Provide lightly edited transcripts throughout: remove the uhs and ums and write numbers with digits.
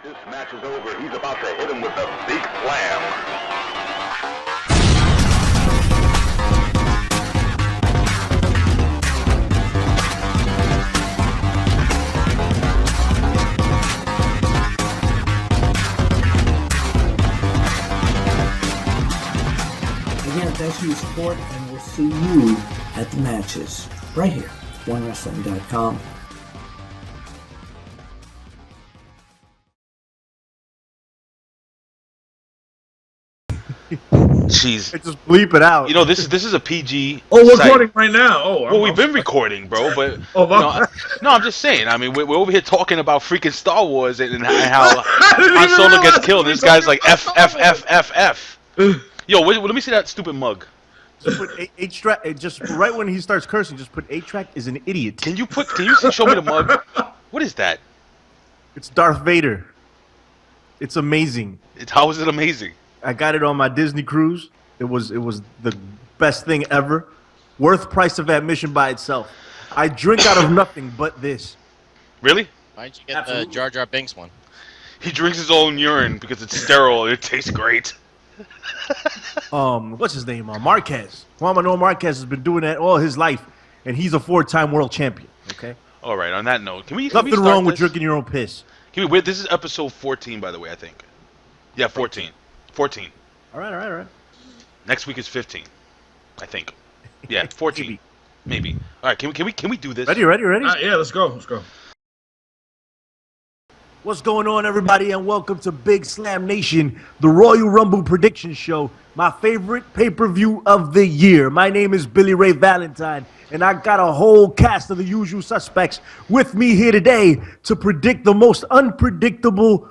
This match is over. He's about to hit him with the big slam. Again, thanks for your support, and we'll see you at the matches right here, OneWrestling.com. Jeez. Just bleep it out. You know, this is a PG. Oh, we're site. recording right now. Oh, well, we've been recording, bro. But no, I'm just saying. I mean, we're over here talking about freaking Star Wars and how Han Solo gets killed. And this guy's like F F F F F. Yo, let me see that stupid mug. Just put eight-track. Just right when he starts cursing, just put 8-track is an idiot. Can you show me the mug? What is that? It's Darth Vader. It's amazing. How is it amazing? I got it on my Disney cruise. It was the best thing ever. Worth price of admission by itself. I drink out of nothing but this. Really? Why'd you get the Jar Jar Binks one? He drinks his own urine because it's sterile and it tastes great. What's his name? Marquez. Juan Manuel Marquez has been doing that all his life, and he's a 4-time world champion. Okay. All right. On that note, can we? Nothing wrong with drinking your own piss. This is episode 14, by the way. I think. Yeah, 14. 14. All right. Next week is 15, I think. Yeah, 14, maybe. All right, can we do this? Ready? Yeah, let's go. What's going on, everybody, and welcome to Big Slam Nation, the Royal Rumble prediction show, my favorite pay-per-view of the year. My name is Billy Ray Valentine, and I got a whole cast of the usual suspects with me here today to predict the most unpredictable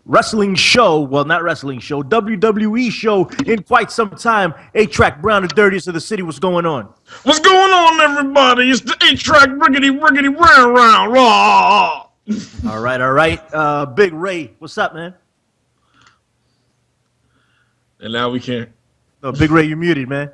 wrestling show, well, not wrestling show, WWE show in quite some time. 8-Track Brown, the dirtiest of the city. What's going on? What's going on, everybody? It's the 8-Track riggedy round. Raw. All right. Big Ray, what's up, man? And now we can't. No, Big Ray, you're muted, man.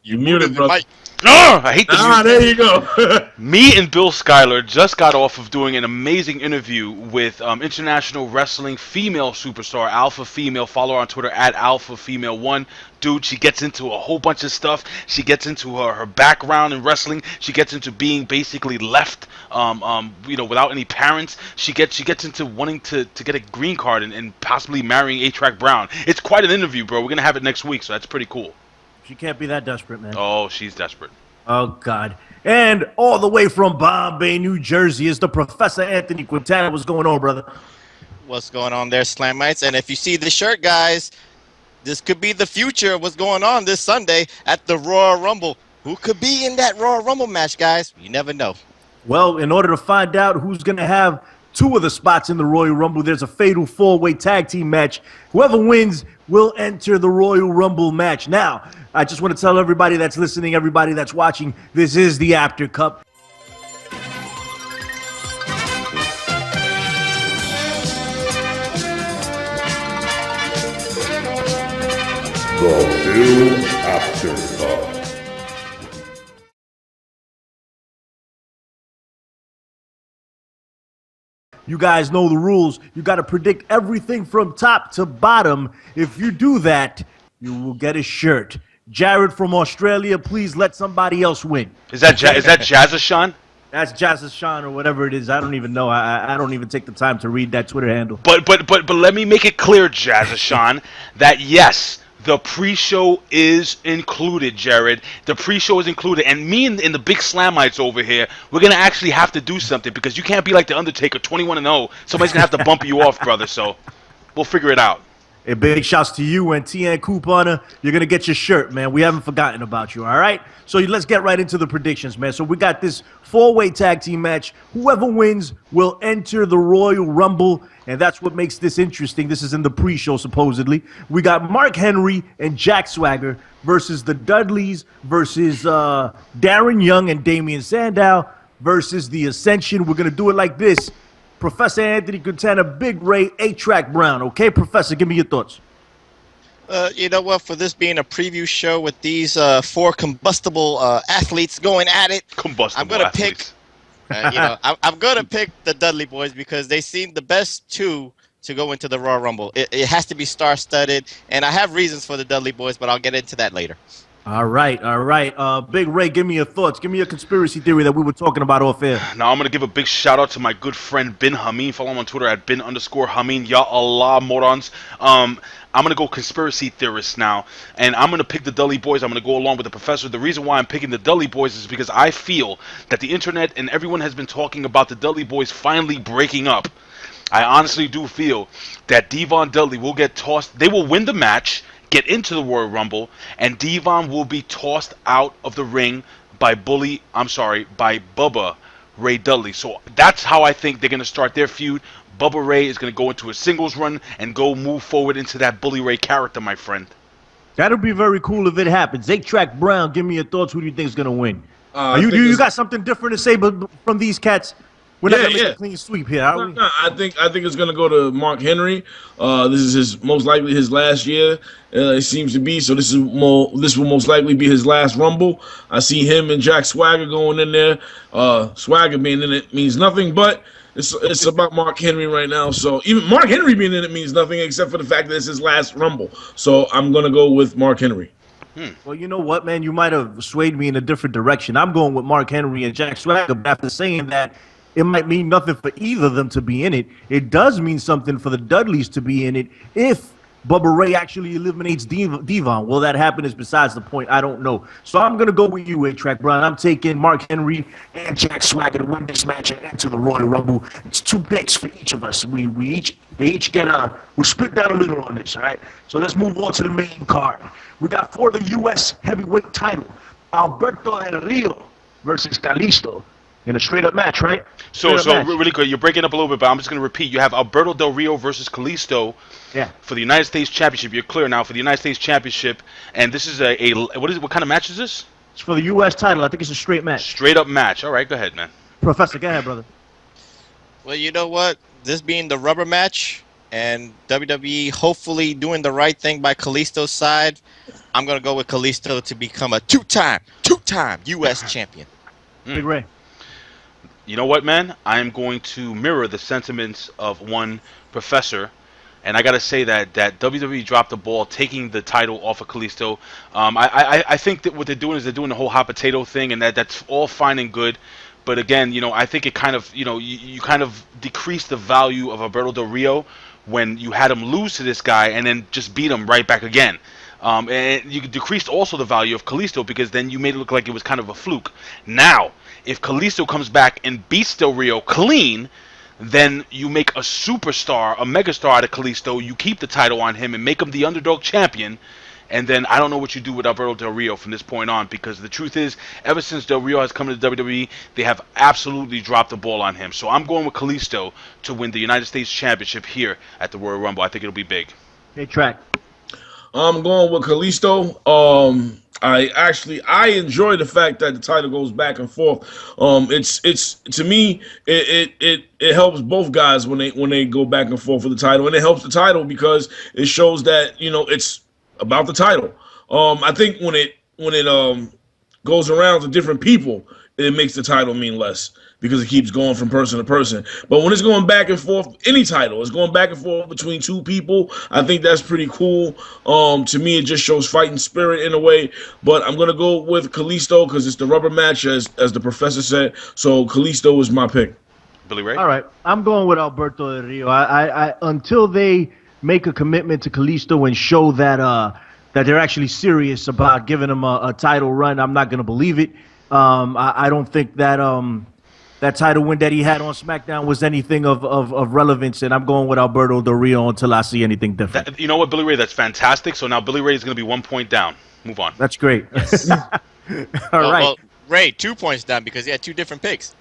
You muted, brother. Oh, I hate this. There you go. Me and Bill Schuyler just got off of doing an amazing interview with international wrestling female superstar, Alpha Female. Follow her on Twitter at Alpha Female 1. Dude, she gets into a whole bunch of stuff. She gets into her background in wrestling. She gets into being basically left, without any parents. She gets into wanting to get a green card and possibly marrying 8-Track Brown. It's quite an interview, bro. We're gonna have it next week, so that's pretty cool. She can't be that desperate, man. Oh, she's desperate. Oh, God. And all the way from Bombay, New Jersey, is the Professor Anthony Quintana. What's going on, brother? What's going on there, Slamites? And if you see the shirt, guys, this could be the future of what's going on this Sunday at the Royal Rumble. Who could be in that Royal Rumble match, guys? You never know. Well, in order to find out who's going to have 2 of the spots in the Royal Rumble, there's a fatal 4-way tag team match. Whoever wins will enter the Royal Rumble match. Now, I just want to tell everybody that's listening, everybody that's watching, this is the After Cup. The Bill After Cup. You guys know the rules. You got to predict everything from top to bottom. If you do that, you will get a shirt. Jared from Australia, please let somebody else win. Is that Jazzashan? That's Jazzashan or whatever it is. I don't even know. I don't even take the time to read that Twitter handle. But let me make it clear, Jazzashan, that yes, the pre-show is included, Jared. The pre-show is included. And me and the big Slamites over here, we're going to actually have to do something because you can't be like The Undertaker, 21-0. Somebody's going to have to bump you off, brother. So we'll figure it out. A big shouts to you and TN Couponer. You're going to get your shirt, man. We haven't forgotten about you, all right? So let's get right into the predictions, man. So we got this 4-way tag team match. Whoever wins will enter the Royal Rumble, and that's what makes this interesting. This is in the pre-show, supposedly. We got Mark Henry and Jack Swagger versus the Dudleys versus Darren Young and Damien Sandow versus the Ascension. We're going to do it like this. Professor Anthony Quintana, Big Ray, 8-Track Brown. Okay, Professor, give me your thoughts. You know what? For this being a preview show with these 4 combustible athletes going at it, I'm gonna pick. I'm gonna pick the Dudley boys because they seem the best 2 to go into the Royal Rumble. It has to be star-studded, and I have reasons for the Dudley Boyz, but I'll get into that later. All right. Big Ray, give me your thoughts. Give me your conspiracy theory that we were talking about off air. Now, I'm going to give a big shout out to my good friend Bin Hameen. Follow him on Twitter at bin_Hameen. Ya Allah, morons. I'm going to go conspiracy theorist now, and I'm going to pick the Dudley Boyz. I'm going to go along with the professor. The reason why I'm picking the Dudley Boyz is because I feel that the internet and everyone has been talking about the Dudley Boyz finally breaking up. I honestly do feel that Devon Dudley will get tossed. They will win the match, get into the Royal Rumble, and Devon will be tossed out of the ring by Bubba Ray Dudley. So that's how I think they're going to start their feud. Bubba Ray is going to go into a singles run and move forward into that Bully Ray character, my friend. That'll be very cool if it happens. 8-Track Brown, give me your thoughts. Who do you think is going to win? You got something different to say from these cats? We're not going to make a clean sweep here, are we? No, I think it's going to go to Mark Henry. This is most likely his last year. It seems to be. So this will most likely be his last Rumble. I see him and Jack Swagger going in there. Swagger being in it means nothing, but it's about Mark Henry right now. So even Mark Henry being in it means nothing except for the fact that it's his last Rumble. So I'm going to go with Mark Henry. Well, you know what, man? You might have swayed me in a different direction. I'm going with Mark Henry and Jack Swagger, but after saying that, it might mean nothing for either of them to be in it. It does mean something for the Dudleys to be in it if Bubba Ray actually eliminates Devon. Will that happen is besides the point. I don't know. So I'm going to go with you, 8-Track Brown. I'm taking Mark Henry and Jack Swagger to win this match and enter the Royal Rumble. It's 2 picks for each of us. We each get we'll split down a little on this, all right? So let's move on to the main card. We got for the U.S. heavyweight title, Alberto Del Rio versus KALISTO. In a straight-up match, right? So really quick, you're breaking up a little bit, but I'm just going to repeat. You have Alberto Del Rio versus KALISTO for the United States Championship. You're clear now for the United States Championship. And this is what kind of match is this? It's for the U.S. title. I think it's a straight match. Straight-up match. All right, go ahead, man. Professor, go ahead, brother. Well, you know what? This being the rubber match and WWE hopefully doing the right thing by KALISTO's side, I'm going to go with KALISTO to become a two-time U.S. champion. Big Ray. You know what, man? I am going to mirror the sentiments of one professor, and I got to say that WWE dropped the ball taking the title off of KALISTO. I think that what they're doing is they're doing the whole hot potato thing, and that's all fine and good. But again, I think it kind of, you kind of decrease the value of Alberto Del Rio when you had him lose to this guy and then just beat him right back again. And you decreased also the value of KALISTO because then you made it look like it was kind of a fluke. Now, if KALISTO comes back and beats Del Rio clean, then you make a superstar, a megastar out of KALISTO. You keep the title on him and make him the underdog champion. And then I don't know what you do with Alberto Del Rio from this point on, because the truth is, ever since Del Rio has come to the WWE, they have absolutely dropped the ball on him. So I'm going with KALISTO to win the United States Championship here at the Royal Rumble. I think it'll be big. Hey, Track. I'm going with KALISTO. I enjoy the fact that the title goes back and forth. It's to me it helps both guys when they go back and forth for the title, and it helps the title because it shows that it's about the title. I think when it goes around to different people, it makes the title mean less because it keeps going from person to person. But when it's going back and forth, any title, it's going back and forth between 2 people. I think that's pretty cool. To me, it just shows fighting spirit in a way. But I'm going to go with KALISTO because it's the rubber match, as the professor said. So KALISTO is my pick. Billy Ray? All right. I'm going with Alberto Del Rio. I until they make a commitment to KALISTO and show that they're actually serious about giving him a title run, I'm not going to believe it. I don't think that that title win that he had on SmackDown was anything of relevance, and I'm going with Alberto Del Rio until I see anything different. You know what, Billy Ray? That's fantastic. So now Billy Ray is going to be 1 point down. Move on. That's great. Yes. All right. Well, Ray, 2 points down because he had 2 different picks.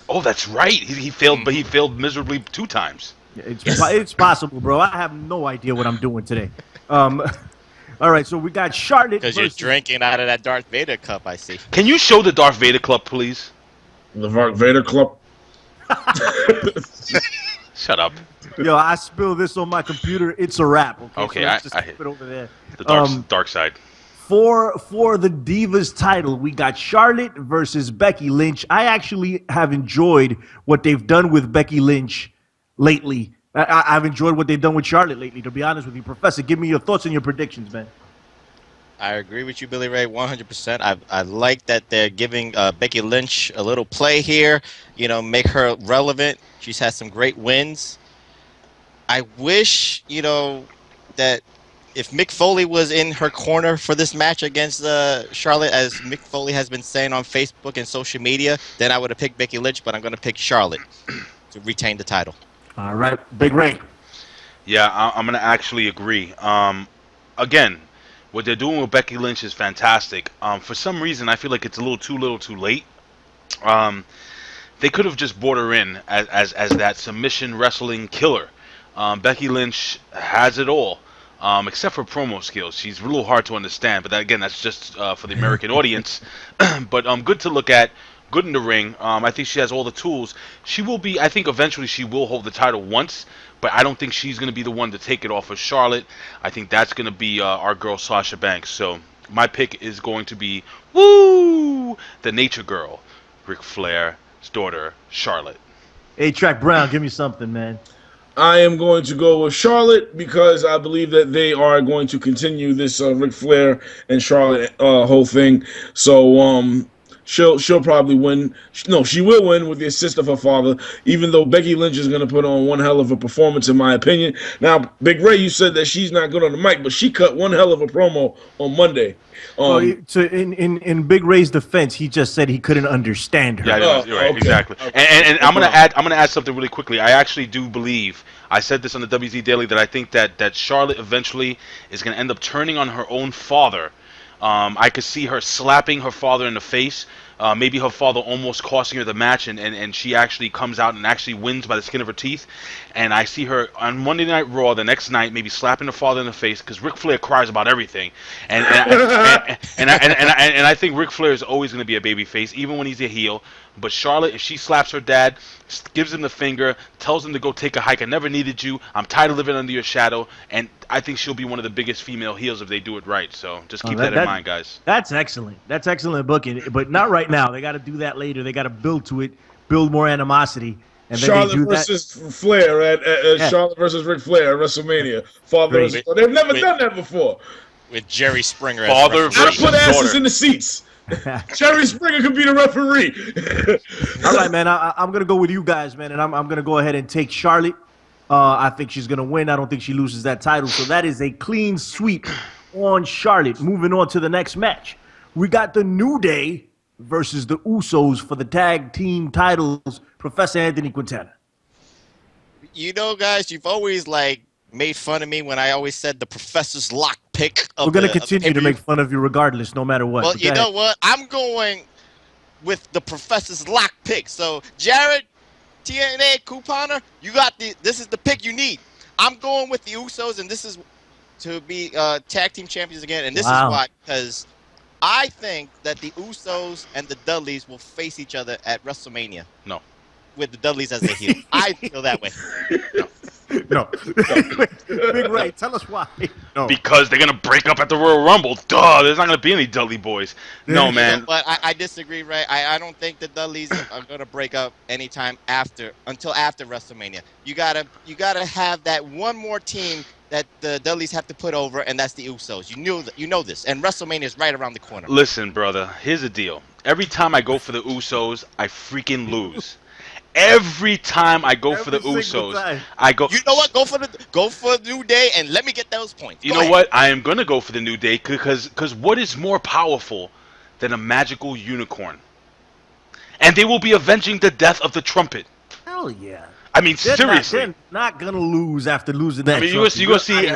Oh, that's right. He failed, but he failed miserably 2 times. It's possible, bro. I have no idea what I'm doing today. All right, so we got Charlotte. Because you're drinking out of that Darth Vader cup, I see. Can you show the Darth Vader club, please? The Darth Vader club. Shut up. Yo, I spill this on my computer. It's a wrap. Okay, so I just keep it over there. The dark side. For the Divas title, we got Charlotte versus Becky Lynch. I actually have enjoyed what they've done with Becky Lynch lately. I've enjoyed what they've done with Charlotte lately, to be honest with you. Professor, give me your thoughts and your predictions, man. I agree with you, Billy Ray, 100%. I like that they're giving Becky Lynch a little play here, you know, make her relevant. She's had some great wins. I wish, you know, that if Mick Foley was in her corner for this match against Charlotte, as Mick Foley has been saying on Facebook and social media, then I would have picked Becky Lynch, but I'm going to pick Charlotte to retain the title. All right, Big Ray. Yeah, I'm going to actually agree. Again, what they're doing with Becky Lynch is fantastic. For some reason, I feel like it's a little too late. They could have just brought her in as that submission wrestling killer. Becky Lynch has it all. Except for promo skills. She's a little hard to understand, but again, that's just for the American audience. But good to look at, good in the ring. I think she has all the tools. She will be, I think eventually she will hold the title once, but I don't think she's going to be the one to take it off of Charlotte. I think that's going to be our girl Sasha Banks. So my pick is going to be, woo, the Nature Girl, Ric Flair's daughter, Charlotte. A-Track Brown, give me something, man. I am going to go with Charlotte because I believe that they are going to continue this Ric Flair and Charlotte whole thing. So she'll probably win. No, she will win with the assist of her father, even though Becky Lynch is going to put on one hell of a performance, in my opinion. Now, Big Ray, you said that she's not good on the mic, but she cut one hell of a promo on Monday. So in Big Ray's defense, he just said he couldn't understand her. Yeah, you're right, okay. exactly. And I'm gonna add something really quickly. I actually do believe, I said this on the WZ Daily, that I think that Charlotte eventually is gonna end up turning on her own father. I could see her slapping her father in the face. Maybe her father almost costing her the match, and she actually comes out and actually wins by the skin of her teeth. And I see her on Monday Night Raw the next night, maybe slapping her father in the face, because Ric Flair cries about everything. And I think Ric Flair is always going to be a baby face, even when he's a heel. But Charlotte, if she slaps her dad, gives him the finger, tells him to go take a hike, I never needed you, I'm tired of living under your shadow, and I think she'll be one of the biggest female heels if they do it right. So just keep that in mind, guys. That's excellent. That's excellent booking, but not right now. They got to do that later. They got to build to it, build more animosity. And then Charlotte they do versus Flair at Charlotte versus Ric Flair at WrestleMania. They've never done that before. With Jerry Springer Father as I put versus asses daughter. in the seats. Jerry Springer could be the referee. All right, man. I'm gonna go with you guys, man, and I'm gonna go ahead and take Charlotte. I think she's gonna win. I don't think she loses that title. So that is a clean sweep on Charlotte. Moving on to the next match, we got the New Day versus the Usos for the tag team titles. Professor Anthony Quintana. You know, guys, you've always made fun of me when I always said the Professor's lock pick. We're gonna continue to make fun of you regardless, no matter what. Well, you know what? I'm going with the Professor's lock pick. So, Jared, TNA, Couponer, you got this is the pick you need. I'm going with the Usos, and this is to be tag team champions again. And this is why, because I think that the Usos and the Dudleys will face each other at WrestleMania. No. With the Dudleys as the heel. I feel that way. No. Big Ray, tell us why. No. Because they're going to break up at the Royal Rumble. Duh, there's not going to be any Dudley boys. No, man. But I disagree, Ray. I don't think the Dudleys are going to break up anytime until after WrestleMania. You gotta have that one more team that the Dudleys have to put over, and that's the Usos. You know this, and WrestleMania is right around the corner. Listen, brother, here's the deal. Every time I go for the Usos, I freaking lose. Every time I go for the Usos, I go. You know what? Go for the New Day and let me get those points. You know what? I am gonna go for the New Day because what is more powerful than a magical unicorn? And they will be avenging the death of the trumpet. Hell yeah! I mean, seriously. They're not gonna lose after losing that. I mean, you go see.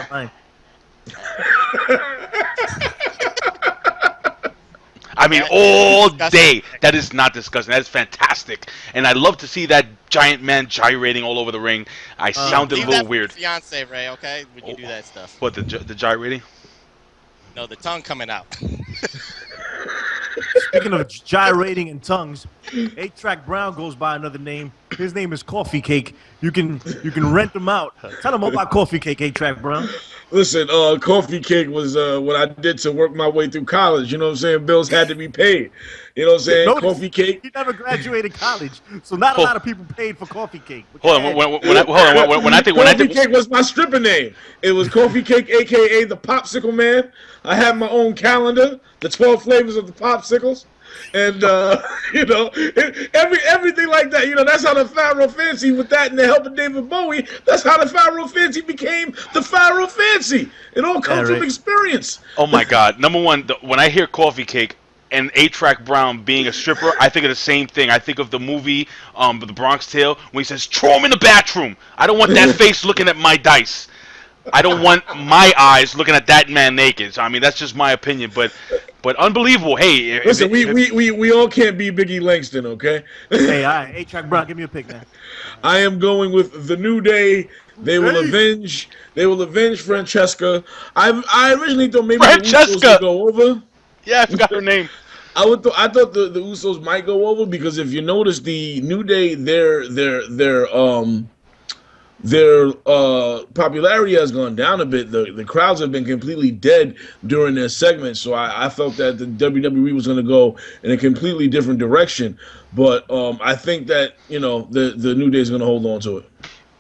I mean, all day. That is not disgusting. That is fantastic. And I love to see that giant man gyrating all over the ring. I sounded a little weird. Fiance, Ray, okay? When you do that stuff. What, the gyrating? No, the tongue coming out. Speaking of gyrating and tongues, 8-Track Brown goes by another name. His name is Coffee Cake. You can rent him out. Tell him about Coffee Cake, 8-Track Brown. Listen, Coffee Cake was what I did to work my way through college. You know what I'm saying? Bills had to be paid. You know what I'm saying? Notice, Coffee cake. He never graduated college, so not a lot of people paid for coffee cake. Hold on, when I think Coffee cake was my stripper name. It was Coffee Cake, aka the Popsicle Man. I had my own calendar, the 12 flavors of the popsicles, and you know, everything like that. You know, that's how the Pharaoh Fancy, with that and the help of David Bowie, that's how the Pharaoh Fancy became the Pharaoh Fancy. It all comes from experience. Oh my God! Number one, when I hear coffee cake and A-Track Brown being a stripper, I think of the same thing. I think of the movie, The Bronx Tale, when he says, "Throw him in the bathroom." I don't want that face looking at my dice. I don't want my eyes looking at that man naked. So, I mean, that's just my opinion, but unbelievable. Hey, listen, we all can't be Biggie Langston, okay? Hey, all right, A-Track Brown, give me a pick, man. I am going with the New Day. They will avenge. They will avenge Francesca. I originally thought maybe the Usos would go over. Yeah, I forgot her name. I thought the Usos might go over, because if you notice, the New Day, their popularity has gone down a bit. The crowds have been completely dead during their segments, so I felt that the WWE was going to go in a completely different direction. But I think that, you know, the New Day is going to hold on to it.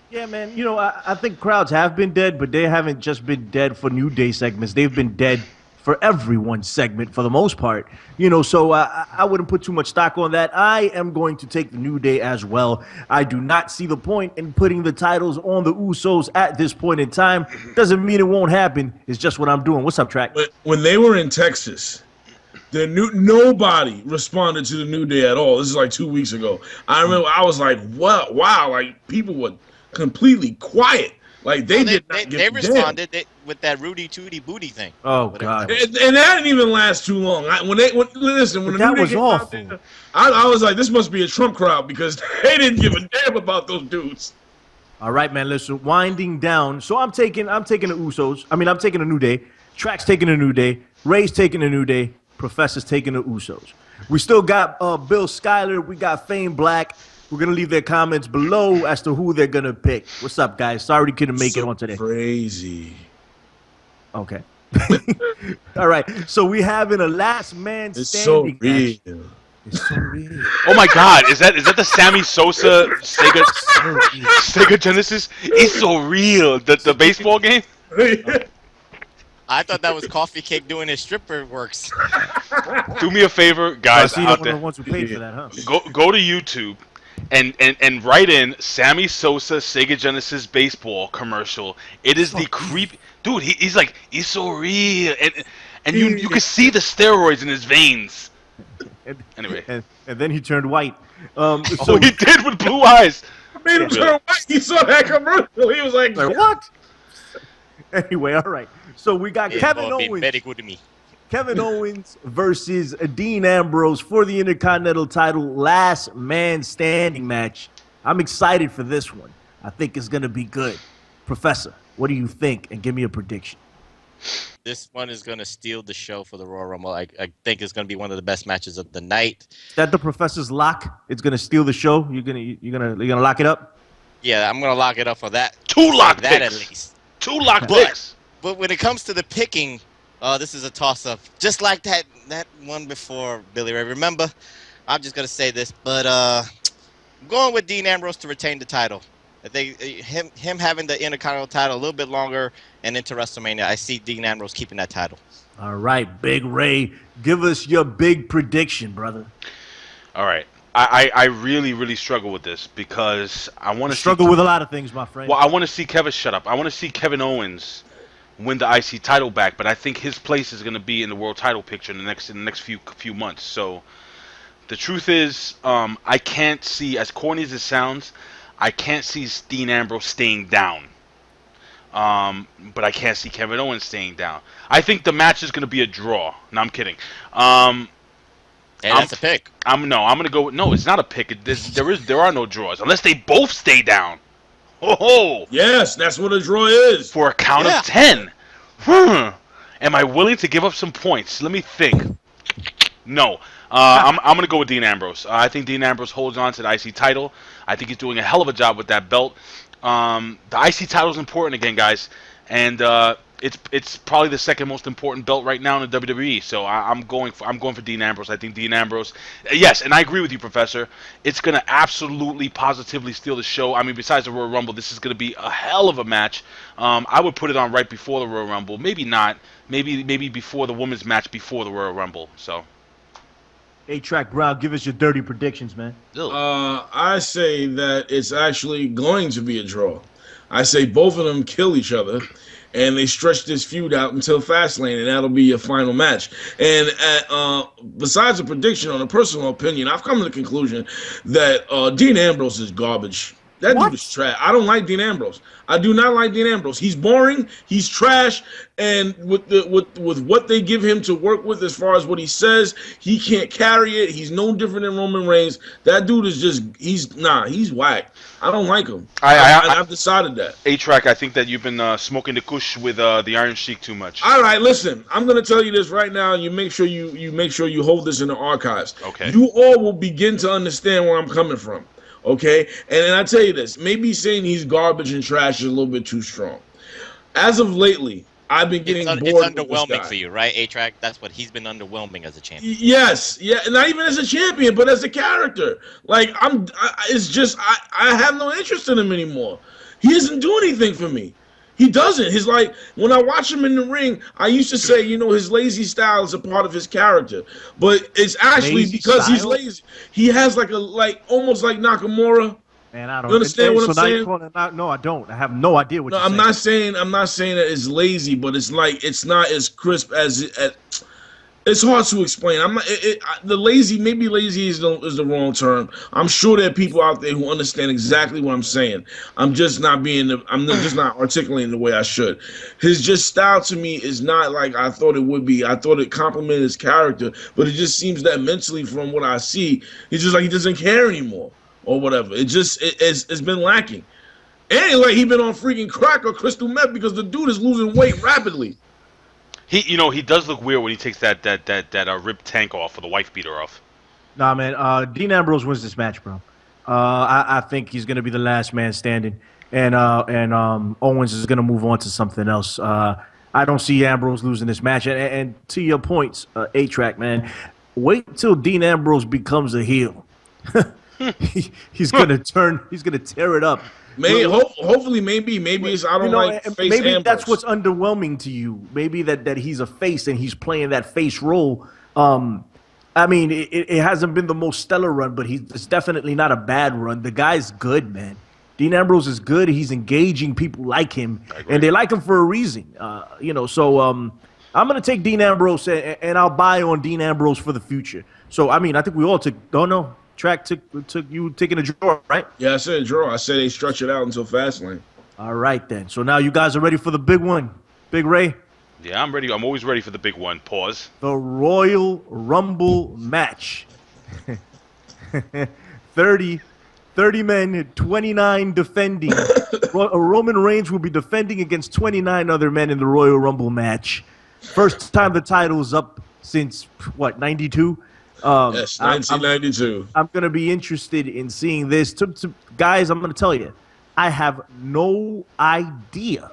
Yeah, man. You know, I think crowds have been dead, but they haven't just been dead for New Day segments. They've been dead for everyone's segment for the most part. You know, so I wouldn't put too much stock on that. I am going to take the New Day as well. I do not see the point in putting the titles on the Usos at this point in time. Doesn't mean it won't happen. It's just what I'm doing. What's up, Track? When they were in Texas, nobody responded to the New Day at all. This is like 2 weeks ago. I remember I was like, wow, like people were completely quiet. Like they responded with that Rudy Tooty Booty thing. Oh God! And that didn't even last too long. When the New Day awful. There, I was like, this must be a Trump crowd, because they didn't give a damn about those dudes. All right, man. Listen, winding down. So I'm taking the Usos. I mean, I'm taking the New Day. Track's taking the New Day. Ray's taking the New Day. Professor's taking the Usos. We still got Bill Schuyler. We got Fame Black. We're going to leave their comments below as to who they're going to pick. What's up, guys? Sorry we couldn't make it on today. Crazy. Okay. All right. So we have in a last man standing match. It's so real. Oh my God! Is that the Sammy Sosa Sega Genesis? It's so real. The baseball game. I thought that was Coffee Cake doing his stripper works. Do me a favor, guys. I see one of the ones who paid for that, huh? Go to YouTube and write in Sammy Sosa Sega Genesis baseball commercial. It is the creep, dude. He's like, he's so real, and you can see the steroids in his veins. Anyway, and then he turned white. So he did with blue eyes. I made him turn white. He saw that commercial. He was like what? Anyway, all right. So we got Kevin Owens. Very good to me. Kevin Owens versus Dean Ambrose for the Intercontinental title, last man standing match. I'm excited for this one. I think it's going to be good. Professor, what do you think? And give me a prediction. This one is going to steal the show for the Royal Rumble. I think it's going to be one of the best matches of the night. Is that the Professor's lock? It's going to steal the show? You're gonna lock it up? Yeah, I'm going to lock it up for that. Two lock picks. That at least. Two lock picks. But when it comes to the picking, this is a toss-up. Just like that one before, Billy Ray. Remember, I'm just going to say this, but I'm going with Dean Ambrose to retain the title. I think him having the Intercontinental title a little bit longer and into WrestleMania, I see Dean Ambrose keeping that title. All right, Big Ray, give us your big prediction, brother. All right. I really, really struggle with this because I want to struggle with a lot of things, my friend. Well, I want to see I want to see Kevin Owens win the IC title back, but I think his place is going to be in the world title picture in the next few months. So the truth is, I can't see, as corny as it sounds, I can't see Dean Ambrose staying down. But I can't see Kevin Owens staying down. I think the match is going to be a draw. No, I'm kidding. That's a pick. I'm going to go with, no, it's not a pick. There are no draws unless they both stay down. Oh, yes, that's what a draw is. For a count of 10. Am I willing to give up some points? Let me think. No. I'm going to go with Dean Ambrose. I think Dean Ambrose holds on to the IC title. I think he's doing a hell of a job with that belt. The IC title is important again, guys. And it's probably the second most important belt right now in the WWE. So I'm going for Dean Ambrose. I think Dean Ambrose, yes, and I agree with you, Professor. It's gonna absolutely positively steal the show. I mean, besides the Royal Rumble, this is gonna be a hell of a match. I would put it on right before the Royal Rumble. Maybe not. Maybe before the women's match before the Royal Rumble. So. A-Track Brown, give us your dirty predictions, man. I say that it's actually going to be a draw. I say both of them kill each other, and they stretch this feud out until Fastlane, and that'll be your final match. And besides the prediction, on a personal opinion, I've come to the conclusion that Dean Ambrose is garbage. That dude is trash. I don't like Dean Ambrose. I do not like Dean Ambrose. He's boring. He's trash. And with what they give him to work with as far as what he says, he can't carry it. He's no different than Roman Reigns. That dude is just he's whack. I don't like him. I've decided that. A-Track, I think that you've been smoking the kush with the Iron Sheik too much. All right, listen. I'm gonna tell you this right now. You make sure you hold this in the archives. Okay. You all will begin to understand where I'm coming from. Okay, and I tell you this, maybe saying he's garbage and trash is a little bit too strong. As of lately, I've been getting bored. It's underwhelming for you, right, A-Track? That's what he's been underwhelming as a champion. Yes, yeah, not even as a champion, but as a character. Like it's just I have no interest in him anymore. He doesn't do anything for me. He doesn't. He's like, when I watch him in the ring, I used to say, his lazy style is a part of his character. But it's actually because he's lazy. He has almost like Nakamura. Man, I don't understand what I'm saying. No, I don't. I have no idea what you're saying. I'm not saying that it's lazy, but it's not as crisp as it's hard to explain. Maybe lazy is the wrong term. I'm sure there are people out there who understand exactly what I'm saying. I'm just not articulating the way I should. His style to me is not like I thought it would be. I thought it complimented his character, but it just seems that mentally, from what I see, he's just like he doesn't care anymore or whatever. It's been lacking. And like he been on freaking crack or crystal meth because the dude is losing weight rapidly. He does look weird when he takes that ripped tank off or the wife beater off. Nah, man. Dean Ambrose wins this match, bro. I think he's gonna be the last man standing, and Owens is gonna move on to something else. I don't see Ambrose losing this match. And to your points, A-Track, man, wait till Dean Ambrose becomes a heel. He's gonna tear it up. Hopefully, maybe it's I don't like face maybe Ambrose. That's what's underwhelming to you. Maybe that he's a face and he's playing that face role. I mean, it hasn't been the most stellar run, but it's definitely not a bad run. The guy's good, man. Dean Ambrose is good. He's engaging. People like him, and they like him for a reason. So I'm gonna take Dean Ambrose, and I'll buy on Dean Ambrose for the future. So I mean, I think we all took. Oh no. Track took you taking a draw, right? Yeah, I said a draw. I said they stretch it out until Fastlane. All right, then. So now you guys are ready for the big one. Big Ray? Yeah, I'm ready. I'm always ready for the big one. Pause. The Royal Rumble match. 30 men, 29 defending. Roman Reigns will be defending against 29 other men in the Royal Rumble match. First time the title is up since, 92? Yes, 1992. I'm going to be interested in seeing this. Guys, I'm going to tell you, I have no idea.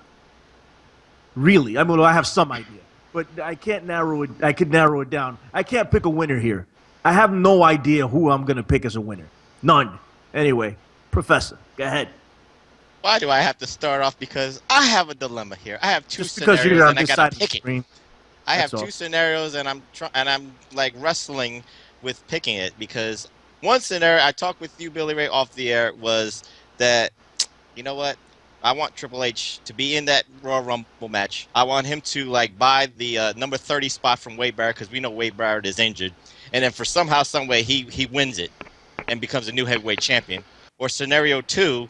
Really. I have some idea. But I can't narrow it. I could narrow it down. I can't pick a winner here. I have no idea who I'm going to pick as a winner. None. Anyway, Professor, go ahead. Why do I have to start off? Because I have a dilemma here. I have two Just because scenarios you're on and I this got side to of the pick it. screen. I have That's two all. scenarios, and I'm like wrestling with picking it because one scenario I talked with you, Billy Ray, off the air was that, you know what, I want Triple H to be in that Royal Rumble match. I want him to buy the number 30 spot from Wade Barrett because we know Wade Barrett is injured, and then for somehow, some way, he wins it and becomes a new heavyweight champion. Or scenario two,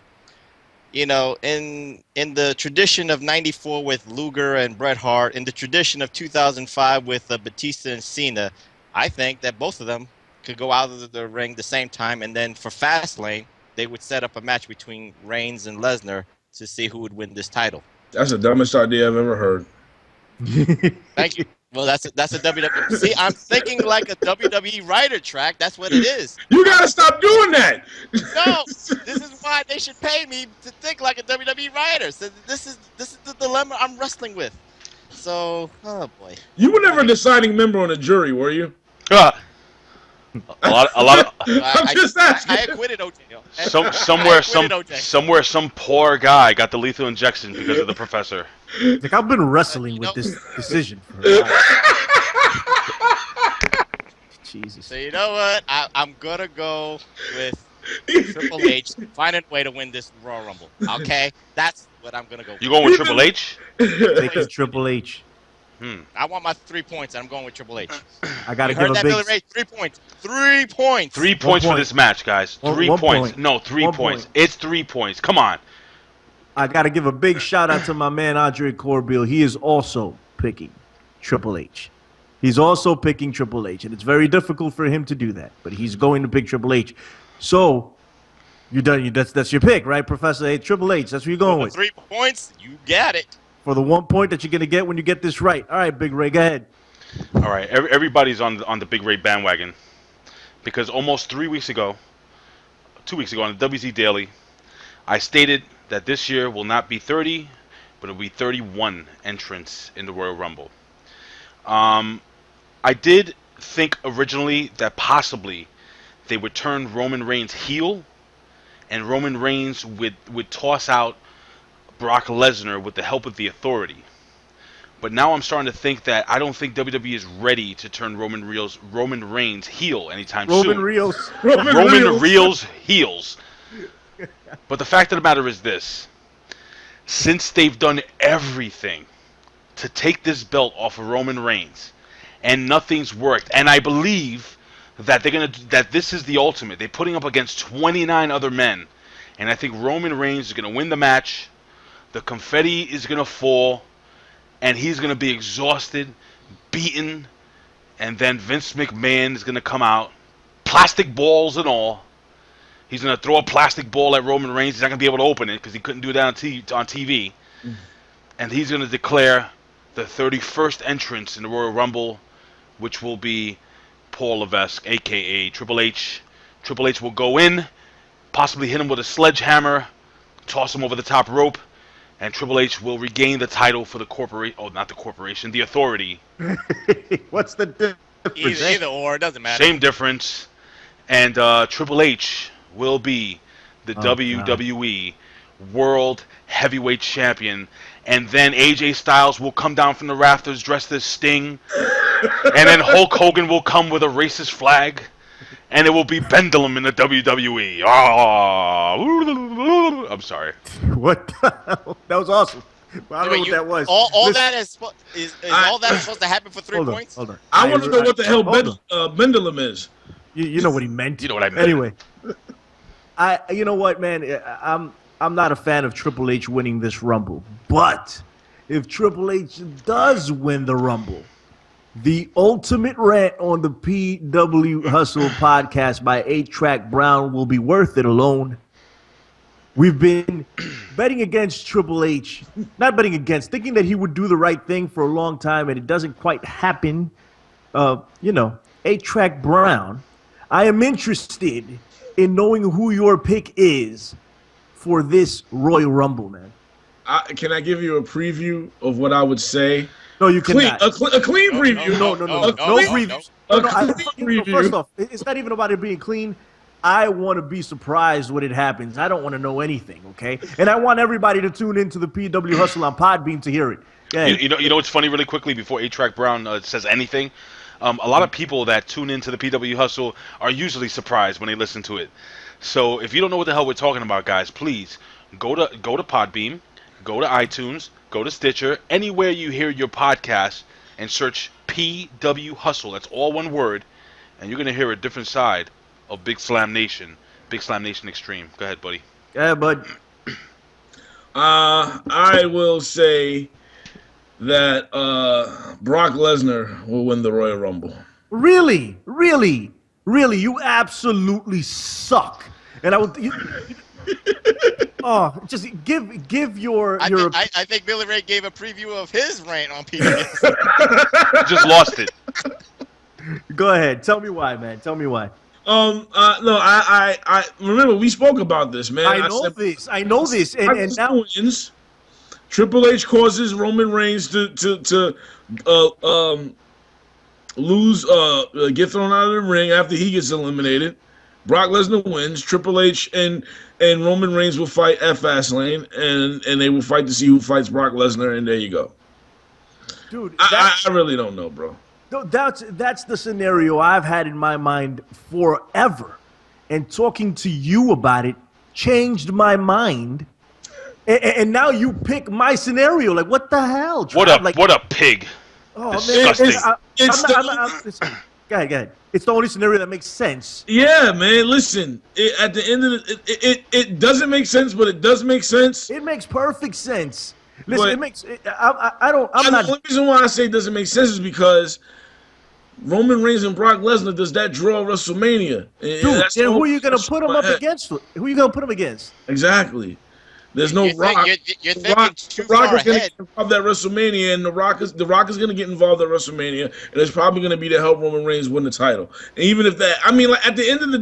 in the tradition of '94 with Luger and Bret Hart, in the tradition of 2005 with Batista and Cena, I think that both of them could go out of the ring the same time, and then for Fastlane, they would set up a match between Reigns and Lesnar to see who would win this title. That's the dumbest idea I've ever heard. Thank you. Well, that's a WWE. See, I'm thinking like a WWE writer track. That's what it is. You gotta stop doing that. No, this is why they should pay me to think like a WWE writer. So this is the dilemma I'm wrestling with. So, oh boy. You were never a deciding member on a jury, were you? A lot of. I'm just asking. I acquitted OJ. Somewhere, some poor guy got the lethal injection because of the professor. Like, I've been wrestling with this decision for a while. Jesus. So you know what? I'm gonna go with Triple H finding a way to win this Royal Rumble. Okay, that's what I'm gonna go with. You going with Triple H? Taking Triple H. I want my 3 points, and I'm going with Triple H. I gotta You give heard a that, big. Billy Ray? 3 points. 3 points. 3 points for this match, guys. 3 One points. point. No, 3 1 points. point. It's 3 points. Come on. I gotta give a big shout out to my man Andre Corbeil. He is also picking Triple H. He's also picking Triple H, and it's very difficult for him to do that, but he's going to pick Triple H. So you're done. That's your pick, right, Professor? Hey, Triple H. That's what you're going with. 3 points. You got it. For the 1 point that you're gonna get when you get this right. All right, Big Ray, go ahead. All right, everybody's on the Big Ray bandwagon because almost 2 weeks ago on the WZ Daily, I stated that this year will not be 30, but it'll be 31 entrants in the Royal Rumble. I did think originally that possibly they would turn Roman Reigns heel, and Roman Reigns would toss out Brock Lesnar with the help of the Authority. But now I'm starting to think that I don't think WWE is ready to turn Roman Reigns heel anytime soon. Roman Reigns heels. But the fact of the matter is this. Since they've done everything to take this belt off of Roman Reigns and nothing's worked, and I believe that that this is the ultimate. They're putting up against 29 other men, and I think Roman Reigns is going to win the match. The confetti is going to fall, and he's going to be exhausted, beaten, and then Vince McMahon is going to come out, plastic balls and all. He's going to throw a plastic ball at Roman Reigns. He's not going to be able to open it because he couldn't do that on TV. And he's going to declare the 31st entrance in the Royal Rumble, which will be Paul Levesque, a.k.a. Triple H. Triple H will go in, possibly hit him with a sledgehammer, toss him over the top rope, and Triple H will regain the title for the corporation. Oh, not the corporation, the Authority. What's the difference? Either or, it doesn't matter. Same difference. And Triple H will be the WWE World Heavyweight Champion. And then AJ Styles will come down from the rafters dressed as Sting. And then Hulk Hogan will come with a racist flag. And it will be Pendulum in the WWE. Oh, I'm sorry. What the hell? That was awesome. I don't know what that was. All that is all that supposed to happen for 3 points? Hold on. I want to know what the hell Pendulum is. You know what he meant. You know what I meant. Anyway, you know what, man? I'm not a fan of Triple H winning this Rumble, but if Triple H does win the Rumble, the ultimate rant on the PW Hustle podcast by 8-Track Brown will be worth it alone. We've been betting against Triple H, not betting against, thinking that he would do the right thing for a long time, and it doesn't quite happen. 8-Track Brown, I am interested in knowing who your pick is for this Royal Rumble, man. Can I give you a preview of what I would say? No, you cannot. A clean preview. No previews. Preview. First off, it's not even about it being clean. I want to be surprised when it happens. I don't want to know anything, okay? And I want everybody to tune into the PW Hustle on Podbean to hear it. You know what's funny really quickly before 8-Track Brown says anything? A lot of people that tune into the PW Hustle are usually surprised when they listen to it. So if you don't know what the hell we're talking about, guys, please go to Podbean, go to iTunes, go to Stitcher, anywhere you hear your podcast, and search PW Hustle. That's all one word, and you're going to hear a different side of Big Slam Nation. Big Slam Nation Extreme. Go ahead, buddy. Yeah, bud. I will say that Brock Lesnar will win the Royal Rumble. Really? You absolutely suck. And I would. Just give your. I think Billy Ray gave a preview of his rant on PW. Just lost it. Go ahead. Tell me why, man. Tell me why. No, I remember we spoke about this, man. I know this, and now Triple H causes Roman Reigns to lose, get thrown out of the ring after he gets eliminated. Brock Lesnar wins. Triple H and Roman Reigns will fight at Fastlane, and they will fight to see who fights Brock Lesnar, and there you go. Dude, I really don't know, bro. That's the scenario I've had in my mind forever, and talking to you about it changed my mind. And now you pick my scenario. Like, what the hell? Trav? What a pig! Oh, Disgusting. Man, Go ahead. It's the only scenario that makes sense. Yeah, man. Listen, at the end of it doesn't make sense, but it does make sense. It makes perfect sense. Listen, But it makes. I'm not. The only reason why I say it doesn't make sense is because Roman Reigns and Brock Lesnar, does that draw WrestleMania? Dude, then who are you gonna put him up against? Who are you gonna put him against? Exactly. There's no You're Rock. thinking The Rock too is far going to ahead. get involved at WrestleMania, and The Rock is going to get involved at WrestleMania, and it's probably going to be to help Roman Reigns win the title. And even if that, I mean, like at the end of the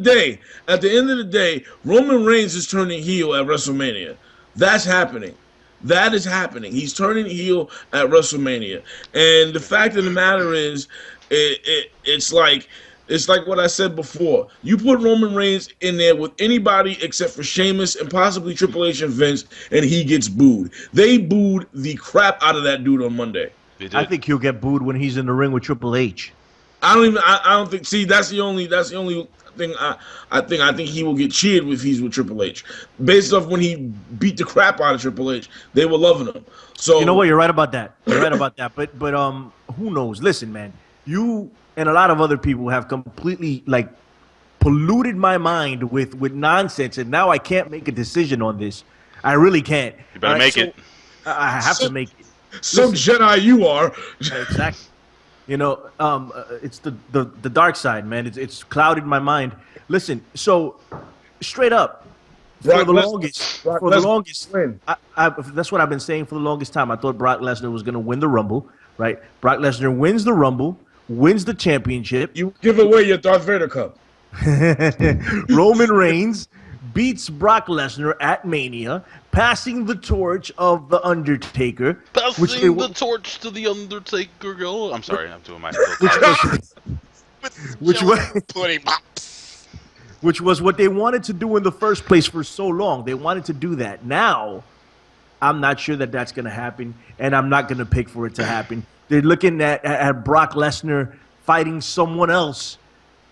day, Roman Reigns is turning heel at WrestleMania. That's happening. That is happening. He's turning heel at WrestleMania, and the fact of the matter is, it's like what I said before. You put Roman Reigns in there with anybody except for Sheamus and possibly Triple H and Vince, and he gets booed. They booed the crap out of that dude on Monday. I think he'll get booed when he's in the ring with Triple H. I don't think. See, that's the only thing. I think he will get cheered if he's with Triple H. Based off when he beat the crap out of Triple H, they were loving him. So You know what? You're right about that. But who knows? Listen, man. You and a lot of other people have completely polluted my mind with nonsense, and now I can't make a decision on this. I really can't. You better make it. I have to make it. Some Jedi you are. Exactly. You know, it's the dark side, man. It's clouded my mind. Listen, so straight up, for the longest, that's what I've been saying for the longest time. I thought Brock Lesnar was going to win the Rumble, right? Brock Lesnar wins the Rumble, wins the championship. You give away your Darth Vader cup. Roman Reigns beats Brock Lesnar at Mania, passing the torch of the Undertaker. Passing the torch to the Undertaker. I'm sorry, I'm doing my. Which was what they wanted to do in the first place for so long. They wanted to do that. Now, I'm not sure that that's going to happen, and I'm not going to pick for it to happen. They're looking at Brock Lesnar fighting someone else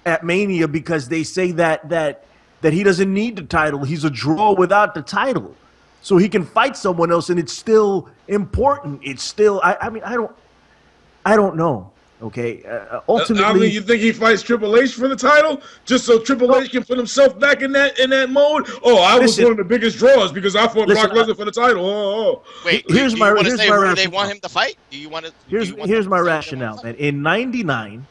at Mania because they say that he doesn't need the title. He's a draw without the title. So he can fight someone else, and it's still important. It's still I don't know. Okay, ultimately, I mean, you think he fights Triple H for the title just so Triple H can put himself back in that mode? Oh, I was one of the biggest draws because I fought Brock Lesnar for the title. Oh. Wait, here's my rationale. They want him to fight? Do you want to? Here's my rationale, man. In '99,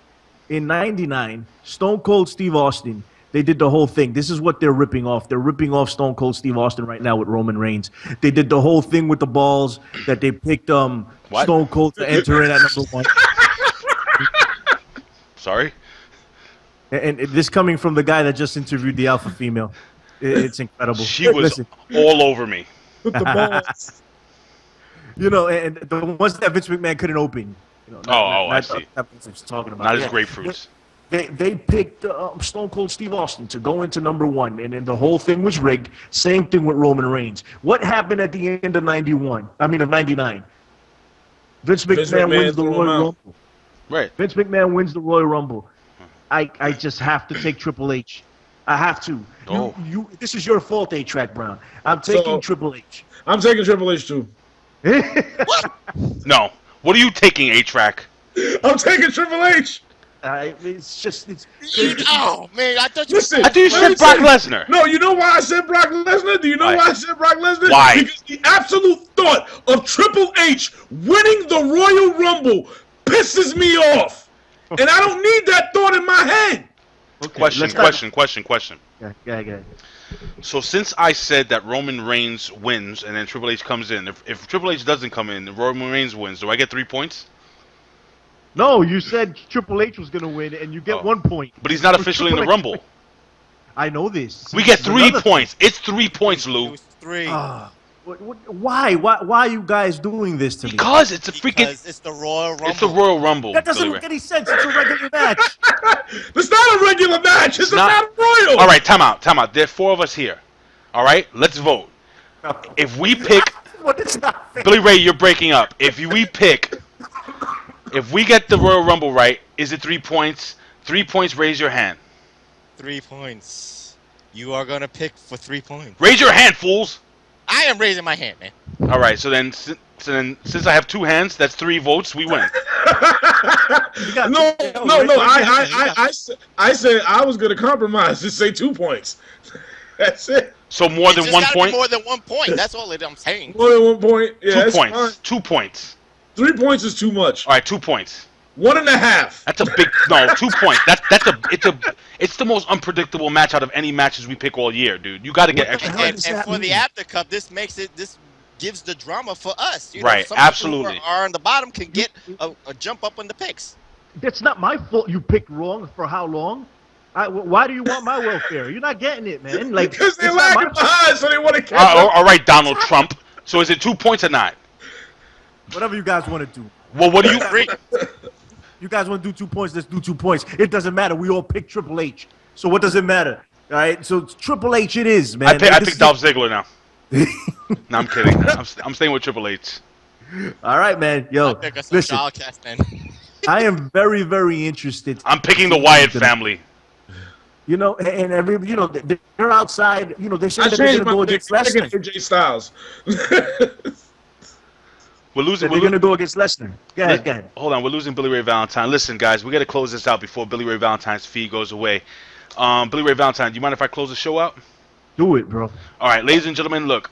Stone Cold Steve Austin, they did the whole thing. This is what they're ripping off. They're ripping off Stone Cold Steve Austin right now with Roman Reigns. They did the whole thing with the balls that they picked Stone Cold to enter in at #1. Sorry? And this coming from the guy that just interviewed the alpha female. It's incredible. She was all over me. With the balls. You know, and the ones that Vince McMahon couldn't open. You know, I see. Talking about. Not as grapefruits. They picked Stone Cold Steve Austin to go into #1, and then the whole thing was rigged. Same thing with Roman Reigns. What happened at the end of '99? Vince McMahon wins the Royal Rumble. Right. Vince McMahon wins the Royal Rumble. I just have to take Triple H. I have to. Oh. This is your fault, A-Track Brown. I'm taking Triple H. I'm taking Triple H too. What? No. What are you taking, A-Track? I'm taking Triple H. Oh man, I thought you. Listen, I thought you said Brock Lesnar. No, you know why I said Brock Lesnar? Do you know why I said Brock Lesnar? Why? Because the absolute thought of Triple H winning the Royal Rumble pisses me off, and I don't need that thought in my head. Okay, question. Yeah. So since I said that Roman Reigns wins and then Triple H comes in, if Triple H doesn't come in, Roman Reigns wins, do I get 3 points? No, you said Triple H was going to win, and you get 1 point. But he's not officially in the Rumble. I know this. We get 3 points. It's 3 points, Lou. It was 3. Why? Why are you guys doing this to me? Because it's a freaking. Because it's the Royal Rumble. It's the Royal Rumble. That doesn't Billy make Ray. any sense. It's a regular match. It's not a regular match. It's a not- battle royal. All right, time out. There are 4 of us here. All right, let's vote. If we pick, What is not fair? Billy Ray, you're breaking up. If we get the Royal Rumble right, is it 3 points? 3 points. Raise your hand. 3 points. You are gonna pick for 3 points. Raise your hand, fools. I am raising my hand, man. All right. So then since I have 2 hands, that's 3 votes. We win. No. I said I was gonna compromise. Just say 2 points. That's it. So more It than just 1 gotta point. be more than 1 point. That's all I'm saying. More than 1 point. Yeah, 2 that's points. fine. 2 points. 3 points is too much. All right, 2 points. 1.5. That's a big no. 2 points. It's the most unpredictable match out of any matches we pick all year, dude. You got to get extra hell points. does And that for the mean? after cup, this gives the drama for us. You know, Right, some people absolutely. who are on the bottom can get a jump up on the picks. That's not my fault. You picked wrong for how long? Why do you want my welfare? You're not getting it, man. Like Because they're it's not my lagging behind, so they want to catch up. All right, Donald Trump. So is it 2 points or not? Whatever you guys want to do. Well, what do you? You guys want to do 2 points? Let's do 2 points. It doesn't matter. We all pick Triple H. So what does it matter? All right. So Triple H it is, man. I Like, this pick is- Dolph Ziggler now. No, I'm kidding. I'm staying with Triple H. All right, man. Yo, Pick us listen. some cast, man. I am very, very interested. I'm picking the Wyatt family. You know, and every, you know, they're outside. You know, they say I that they're changed gonna go my pick against Lesnar. AJ Styles. We're losing. They're gonna go against Lesnar. Go ahead, go ahead. Hold on, we're losing Billy Ray Valentine. Listen, guys, we got to close this out before Billy Ray Valentine's feed goes away. Billy Ray Valentine, do you mind if I close the show out? Do it, bro. All right, ladies and gentlemen, look,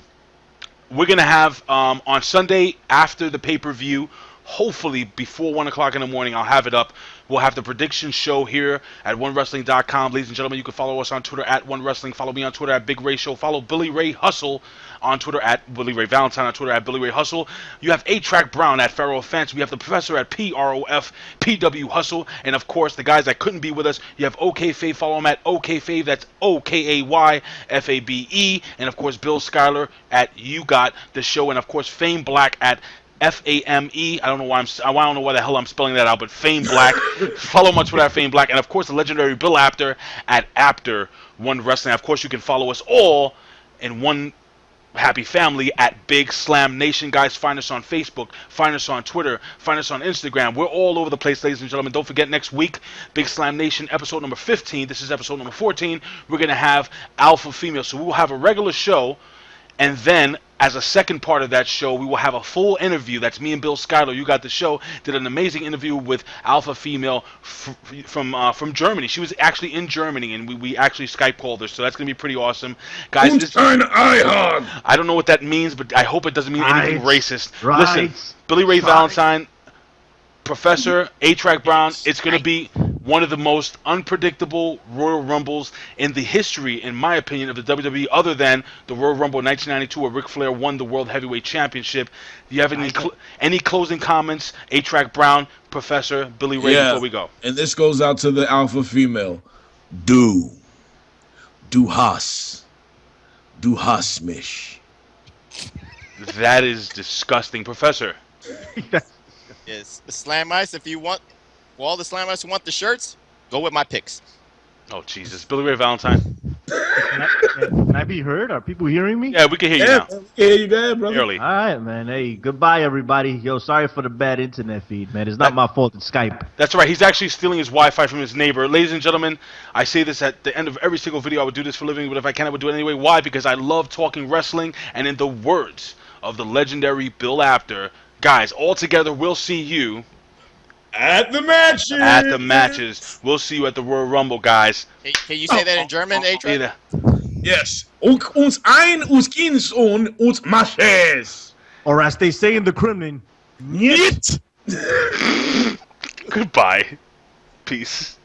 we're going to have on Sunday after the pay-per-view, hopefully before 1 o'clock in the morning, I'll have it up. We'll have the prediction show here at OneWrestling.com. Ladies and gentlemen, you can follow us on Twitter at OneWrestling. Follow me on Twitter at Big Ray Show. Follow Billy Ray Hustle on Twitter at Billy Ray Valentine. On Twitter at Billy Ray Hustle. You have A-Track Brown at Pharaoh Offense. We have the Professor at PROF, PW Hustle. And, of course, the guys that couldn't be with us, you have OK Fave. Follow him at OK Fave. That's OKAYFABE. And, of course, Bill Schuyler at You Got the Show. And, of course, Fame Black at FAME. I don't know why I don't know why the hell I'm spelling that out, but Fame Black. Follow him on Twitter at Fame Black, and of course the legendary Bill Apter at Apter One Wrestling. Of course, you can follow us all in one happy family at Big Slam Nation. Guys, find us on Facebook, find us on Twitter, find us on Instagram. We're all over the place, ladies and gentlemen. Don't forget, next week, Big Slam Nation, episode number 15. This is episode number 14. We're going to have Alpha Female. So we will have a regular show, and then as a second part of that show, we will have a full interview. That's me and Bill Schuyler. You Got the Show. Did an amazing interview with Alpha Female from Germany. She was actually in Germany, and we actually Skype called her. So that's gonna be pretty awesome, guys. Who's ein Eihorn? I don't know what that means, but I hope it doesn't mean anything racist. Right. Listen, Billy Ray Valentine, Professor A-Track Brown. It's gonna be one of the most unpredictable Royal Rumbles in the history, in my opinion, of the WWE, other than the Royal Rumble 1992 where Ric Flair won the World Heavyweight Championship. Do you have any closing comments, A-Track Brown, Professor, Billy Ray, before we go? And this goes out to the Alpha Female. Du hast mich. That is disgusting. Professor. Yes, the Slam Ice. If you want, for all the Slam Ice who want the shirts, go with my picks. Oh, Jesus. Billy Ray Valentine. Can I be heard? Are people hearing me? Yeah, we can hear you Yeah, now. yeah, you got it, brother. Early. All right, man. Hey, goodbye, everybody. Yo, sorry for the bad internet feed, man. It's not my fault. It's Skype. That's right. He's actually stealing his Wi-Fi from his neighbor. Ladies and gentlemen, I say this at the end of every single video. I would do this for a living, but if I can, I would do it anyway. Why? Because I love talking wrestling, and in the words of the legendary Bill Apter, guys, all together, we'll see you At the matches. at the matches. We'll see you at the Royal Rumble, guys. Can you say that in German, A-Track? Either. Yes. Uns ein, uns kins und uns matches. Or as they say in the Kremlin, Niet. Goodbye. Peace.